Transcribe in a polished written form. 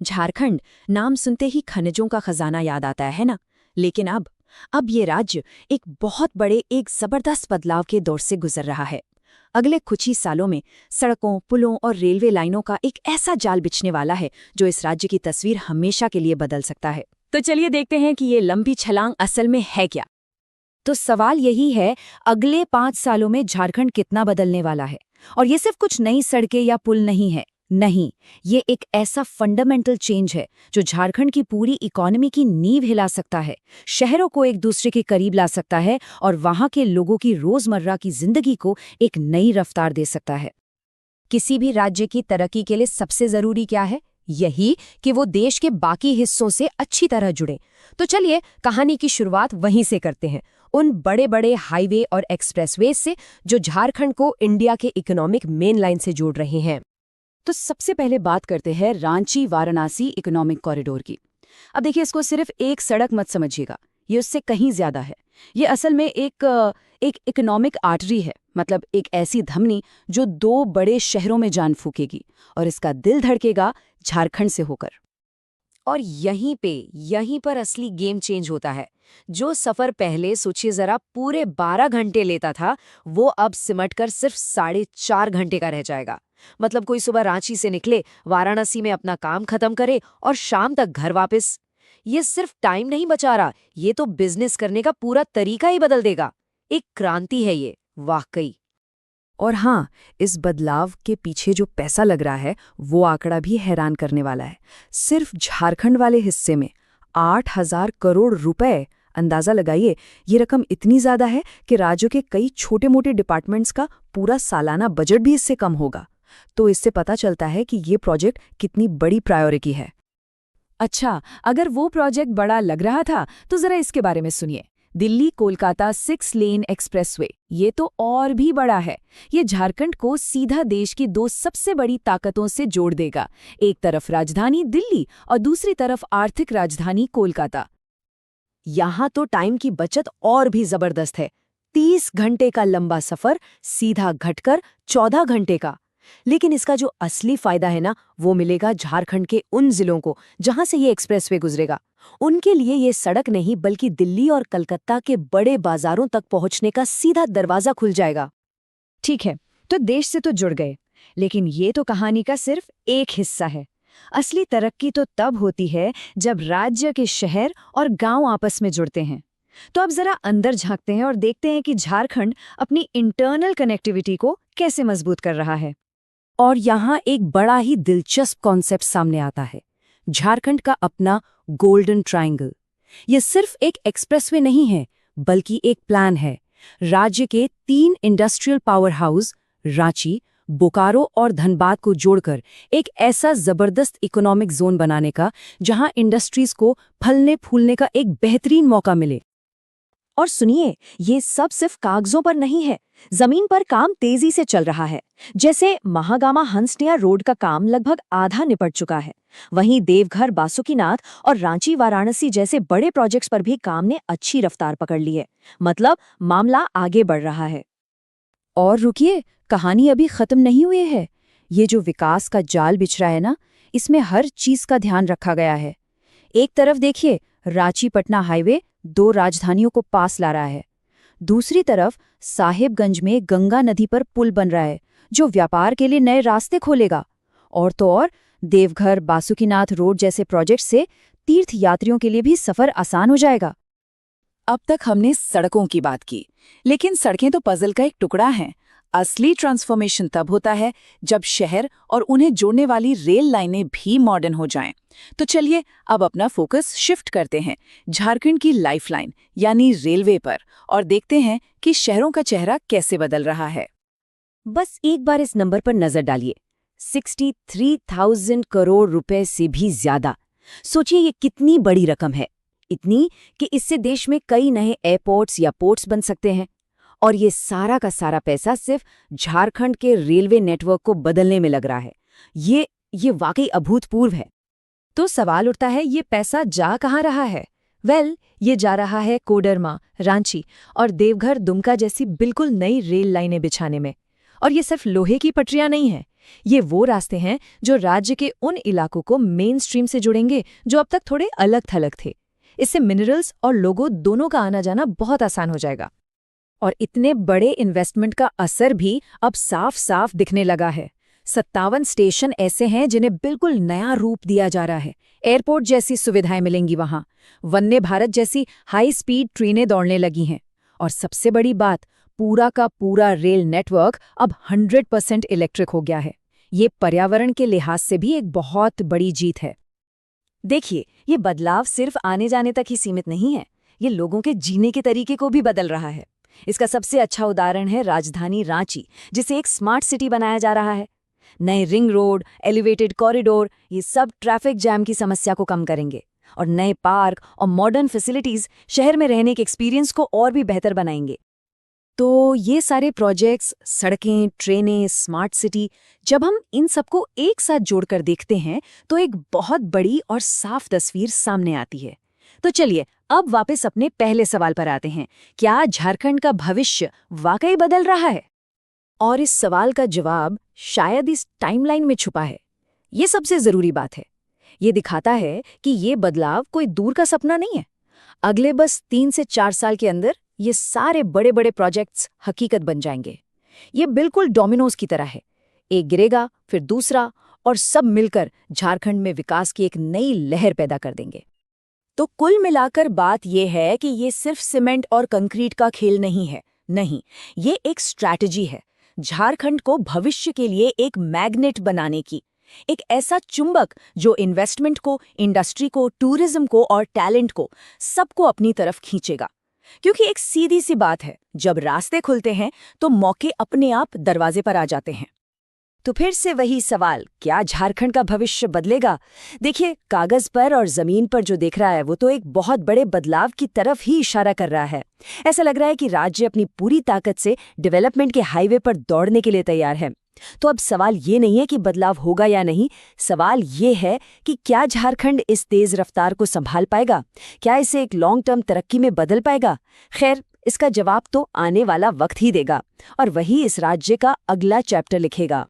झारखंड नाम सुनते ही खनिजों का खजाना याद आता है ना। लेकिन अब ये राज्य एक बहुत बड़े एक जबरदस्त बदलाव के दौर से गुजर रहा है। अगले कुछ ही सालों में सड़कों, पुलों और रेलवे लाइनों का एक ऐसा जाल बिछने वाला है जो इस राज्य की तस्वीर हमेशा के लिए बदल सकता है। तो चलिए देखते हैं कि ये लंबी छलांग असल में है क्या। तो सवाल यही है, अगले 5 सालों में झारखंड कितना बदलने वाला है। और ये सिर्फ कुछ नई सड़कें या पुल नहीं है, नहीं, ये एक ऐसा फंडामेंटल चेंज है जो झारखंड की पूरी इकोनॉमी की नींव हिला सकता है, शहरों को एक दूसरे के करीब ला सकता है और वहां के लोगों की रोजमर्रा की जिंदगी को एक नई रफ्तार दे सकता है। किसी भी राज्य की तरक्की के लिए सबसे जरूरी क्या है? यही कि वो देश के बाकी हिस्सों से अच्छी तरह जुड़े। तो चलिए कहानी की शुरुआत वहीं से करते हैं, उन बड़े बड़े हाईवे और एक्सप्रेसवे से जो झारखंड को इंडिया के इकोनॉमिक मेन लाइन से जोड़ रहे हैं। तो सबसे पहले बात करते हैं रांची वाराणसी इकोनॉमिक कॉरिडोर की। अब देखिए, इसको सिर्फ एक सड़क मत समझिएगा, ये उससे कहीं ज्यादा है। ये असल में एक इकोनॉमिक आर्टरी है, मतलब एक ऐसी धमनी जो 2 बड़े शहरों में जान फूकेगी और इसका दिल धड़केगा झारखंड से होकर। और यहीं पर असली गेम चेंज होता है। जो सफर पहले सोचिए जरा पूरे 12 घंटे लेता था, वो अब सिमटकर सिर्फ 4.5 घंटे का रह जाएगा। मतलब कोई सुबह रांची से निकले, वाराणसी में अपना काम खत्म करे और शाम तक घर वापस। ये सिर्फ टाइम नहीं बचा रहा, ये तो बिजनेस करने का पूरा तरीका ही बदल देगा। एक क्रांति है ये, वाकई। और हाँ, इस बदलाव के पीछे जो पैसा लग रहा है वो आंकड़ा भी हैरान करने वाला है। सिर्फ झारखंड वाले हिस्से में 8,000 करोड़ रुपए। अंदाजा लगाइए, ये रकम इतनी ज्यादा है कि राज्यों के कई छोटे मोटे डिपार्टमेंट्स का पूरा सालाना बजट भी इससे कम होगा। तो इससे पता चलता है कि ये प्रोजेक्ट कितनी बड़ी प्रायोरिटी है। अच्छा, अगर वो प्रोजेक्ट बड़ा लग रहा था तो जरा इसके बारे में सुनिए। दिल्ली कोलकाता 6 लेन एक्सप्रेसवे, ये तो और भी बड़ा है। ये झारखंड को सीधा देश की 2 सबसे बड़ी ताकतों से जोड़ देगा, एक तरफ राजधानी दिल्ली और दूसरी तरफ आर्थिक राजधानी कोलकाता। यहाँ तो टाइम की बचत और भी जबरदस्त है। 30 घंटे का लंबा सफर सीधा घटकर 14 घंटे का। लेकिन इसका जो असली फायदा है ना, वो मिलेगा झारखंड के उन जिलों को जहां से ये एक्सप्रेसवे गुजरेगा। उनके लिए ये सड़क नहीं बल्कि दिल्ली और कलकत्ता के बड़े बाजारों तक पहुंचने का सीधा दरवाजा खुल जाएगा। ठीक है, तो देश से तो जुड़ गए, लेकिन ये तो कहानी का सिर्फ एक हिस्सा है। असली तरक्की तो तब होती है जब राज्य के शहर और गांव आपस में जुड़ते हैं। तो अब जरा अंदर झांकते हैं और देखते हैं कि झारखंड अपनी इंटरनल कनेक्टिविटी को कैसे मजबूत कर रहा है। और यहाँ एक बड़ा ही दिलचस्प कॉन्सेप्ट सामने आता है, झारखंड का अपना गोल्डन ट्रायंगल। ये सिर्फ एक एक्सप्रेसवे नहीं है, बल्कि एक प्लान है। राज्य के 3 industrial power house Ranchi, Bokaro और धनबाद को जोड़कर एक ऐसा जबरदस्त इकोनॉमिक जोन बनाने का जहां इंडस्ट्रीज को फलने फूलने का एक बेहतरीन मौका मिले। और सुनिए, ये सब सिर्फ कागजों पर नहीं है, जमीन पर काम तेजी से चल रहा है। जैसे महागामा हंसनिया रोड का काम लगभग आधा निपट चुका है। वहीं देवघर, बासुकीनाथ और रांची वाराणसी जैसे बड़े प्रोजेक्ट्स पर भी काम ने अच्छी रफ्तार पकड़ ली है। मतलब मामला आगे बढ़ रहा है। और रुकिए, कहानी अभी खत्म नहीं हुई है। ये जो विकास का जाल बिछ रहा है ना, इसमें हर चीज का ध्यान रखा गया है। एक तरफ देखिए, रांची पटना हाईवे 2 राजधानियों को पास ला रहा है। दूसरी तरफ साहिबगंज में गंगा नदी पर पुल बन रहा है जो व्यापार के लिए नए रास्ते खोलेगा। और तो और देवघर, बासुकीनाथ रोड जैसे प्रोजेक्ट से तीर्थ यात्रियों के लिए भी सफर आसान हो जाएगा। अब तक हमने सड़कों की बात की, लेकिन सड़कें तो पजल का एक टुकड़ा हैं। असली ट्रांसफॉर्मेशन तब होता है जब शहर और उन्हें जोड़ने वाली रेल लाइनें भी मॉडर्न हो जाएं। तो चलिए अब अपना फोकस शिफ्ट करते हैं झारखंड की लाइफलाइन यानी रेलवे पर और देखते हैं कि शहरों का चेहरा कैसे बदल रहा है। बस एक बार इस नंबर पर नजर डालिए, 63,000 करोड़ रुपए से भी ज्यादा। सोचिए ये कितनी बड़ी रकम है, इतनी कि इससे देश में कई नए एयरपोर्ट्स या पोर्ट्स बन सकते हैं। और ये सारा का सारा पैसा सिर्फ झारखंड के रेलवे नेटवर्क को बदलने में लग रहा है। ये वाकई अभूतपूर्व है। तो सवाल उठता है, ये पैसा जा कहाँ रहा है? ये जा रहा है कोडरमा, रांची और देवघर दुमका जैसी बिल्कुल नई रेल लाइनें बिछाने में। और ये सिर्फ लोहे की पटरियां नहीं है, ये वो रास्ते हैं जो राज्य के उन इलाकों को मेन स्ट्रीम से जुड़ेंगे जो अब तक थोड़े अलग थलग थे। इससे मिनरल्स और लोगों दोनों का आना जाना बहुत आसान हो जाएगा। और इतने बड़े इन्वेस्टमेंट का असर भी अब साफ साफ दिखने लगा है। 57 स्टेशन ऐसे हैं जिन्हें बिल्कुल नया रूप दिया जा रहा है। एयरपोर्ट जैसी सुविधाएं मिलेंगी वहां, वंदे भारत जैसी हाई स्पीड ट्रेनें दौड़ने लगी हैं, और सबसे बड़ी बात, पूरा का पूरा रेल नेटवर्क अब 100% इलेक्ट्रिक हो गया है। ये पर्यावरण के लिहाज से भी एक बहुत बड़ी जीत है। देखिए, ये बदलाव सिर्फ आने जाने तक ही सीमित नहीं है, ये लोगों के जीने के तरीके को भी बदल रहा है। इसका सबसे अच्छा उदाहरण है राजधानी रांची, जिसे एक स्मार्ट सिटी बनाया जा रहा है। नए रिंग रोड, एलिवेटेड कॉरिडोर, ये सब ट्रैफिक जैम की समस्या को कम करेंगे, और नए पार्क और मॉडर्न फैसिलिटीज शहर में रहने के एक्सपीरियंस को और भी बेहतर बनाएंगे। तो ये सारे प्रोजेक्ट्स, सड़कें, ट्रेनें, स्मार्ट सिटी, जब हम इन सबको एक साथ जोड़कर देखते हैं तो एक बहुत बड़ी और साफ तस्वीर सामने आती है। तो चलिए अब वापस अपने पहले सवाल पर आते हैं, क्या झारखंड का भविष्य वाकई बदल रहा है? और इस सवाल का जवाब शायद इस टाइमलाइन में छुपा है। ये सबसे जरूरी बात है। ये दिखाता है कि ये बदलाव कोई दूर का सपना नहीं है। अगले बस 3 से 4 साल के अंदर ये सारे बड़े बड़े प्रोजेक्ट्स हकीकत बन जाएंगे। ये बिल्कुल डोमिनोज की तरह है, एक गिरेगा फिर दूसरा, और सब मिलकर झारखंड में विकास की एक नई लहर पैदा कर देंगे। तो कुल मिलाकर बात यह है कि ये सिर्फ सीमेंट और कंक्रीट का खेल नहीं है। नहीं, ये एक स्ट्रैटेजी है, झारखंड को भविष्य के लिए एक मैग्नेट बनाने की, एक ऐसा चुंबक जो इन्वेस्टमेंट को, इंडस्ट्री को, टूरिज्म को और टैलेंट को, सबको अपनी तरफ खींचेगा। क्योंकि एक सीधी सी बात है, जब रास्ते खुलते हैं तो मौके अपने आप दरवाजे पर आ जाते हैं। तो फिर से वही सवाल, क्या झारखंड का भविष्य बदलेगा? देखिए, कागज पर और जमीन पर जो देख रहा है वो तो एक बहुत बड़े बदलाव की तरफ ही इशारा कर रहा है। ऐसा लग रहा है कि राज्य अपनी पूरी ताकत से डेवलपमेंट के हाईवे पर दौड़ने के लिए तैयार है। तो अब सवाल ये नहीं है कि बदलाव होगा या नहीं, सवाल ये है कि क्या झारखंड इस तेज रफ्तार को संभाल पाएगा, क्या इसे एक लॉन्ग टर्म तरक्की में बदल पाएगा? खैर, इसका जवाब तो आने वाला वक्त ही देगा, और वही इस राज्य का अगला चैप्टर लिखेगा।